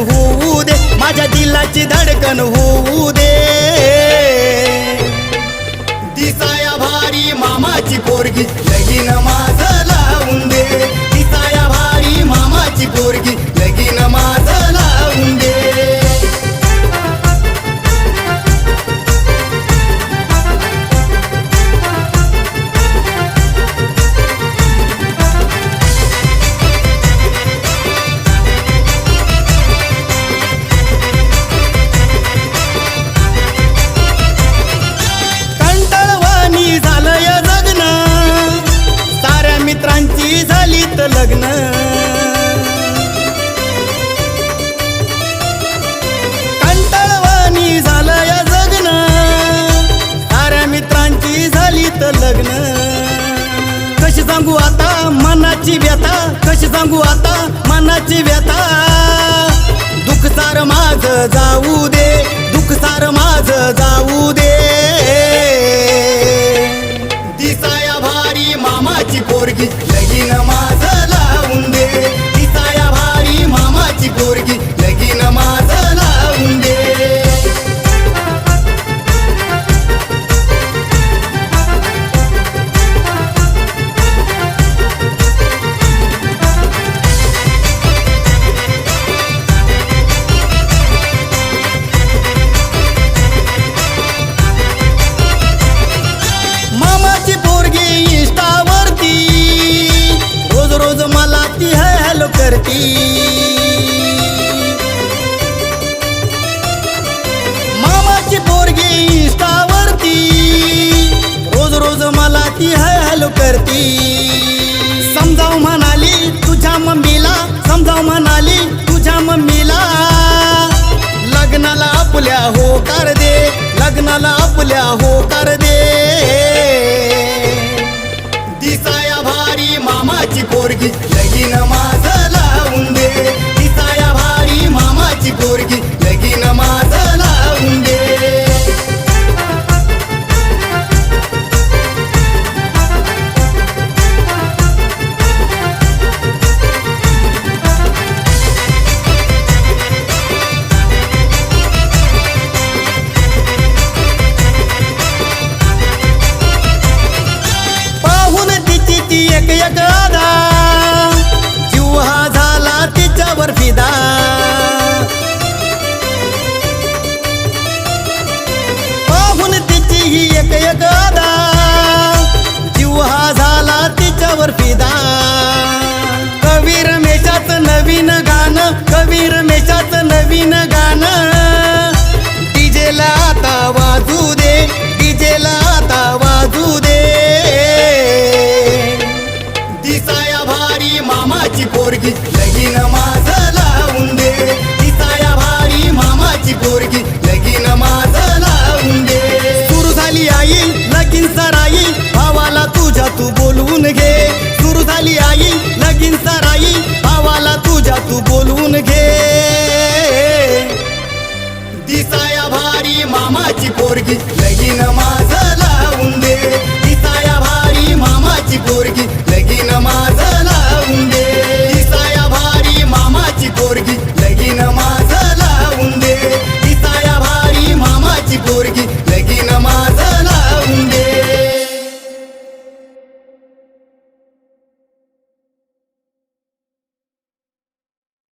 होऊ दे, माझ्या दिलाची धडकन होऊ दे। दिसाया भारी मामाची पोरगी लगीन माझं लावून दे, दिसाया भारी मामाची पोरगी लगीन माझं लावून दे। मित्रांची झालीत लग्न, कंटाळवाणी झालं या जगन, साऱ्या मित्रांची झालीत लग्न। कशी सांगू आता मनाची व्यथा, कशी सांगू आता मनाची व्यथा। दुःख सार माझं जाऊ दे, दुःख सार माझं जाऊ दे। दिसाया भारी मामाची पोरगी लगीन माझं लावून दे, दिसाया भारी मामाची पोरगी लगीन माझं लावून दे। मामाची पोरगी इंस्टावरती रोज रोज मला ती हॅलो करती। मामाची पोरगी इंस्टावरती रोज रोज मला ती हॅलो करती। समजाव म्हणाली तुझ्या मम्मीला, समजाव म्हणाली तुझ्या मम्मीला, लग्नाला आपल्या होकार दे, लग्नाला आपल्या होकार दे। दिसाया भारी मामाची पोरगी लगीन माझं लावून दे, दिसाया भारी मामाची पोरगी लगीन माझं लावून दे। ती एक एक आदा जीव हा झाला तिच्यावर फिदा। पाहून तिची ही एक एक आदा जीव हा झाला तिच्यावर फिदा। कवी रमेशाचं नवीन गाणं, कवी रमेशाचं नवीन गाणं, डीजेला आता वाजू दे, डीजेला आता वाजू दे। दिसाया भारी मामाची पोरगी लगीन माझं लावून दे, दिसाया भारी मामाची पोरगी लगीन माझं लावून दे। सुरू झाली आई लगीन सराई, भावाला तुझ्या तू बोलवून घे। सुरू झाली आई लगीन सराई, भावाला तुझ्या तू बोलवून घे। दिसाया भारी मामाची पोरगी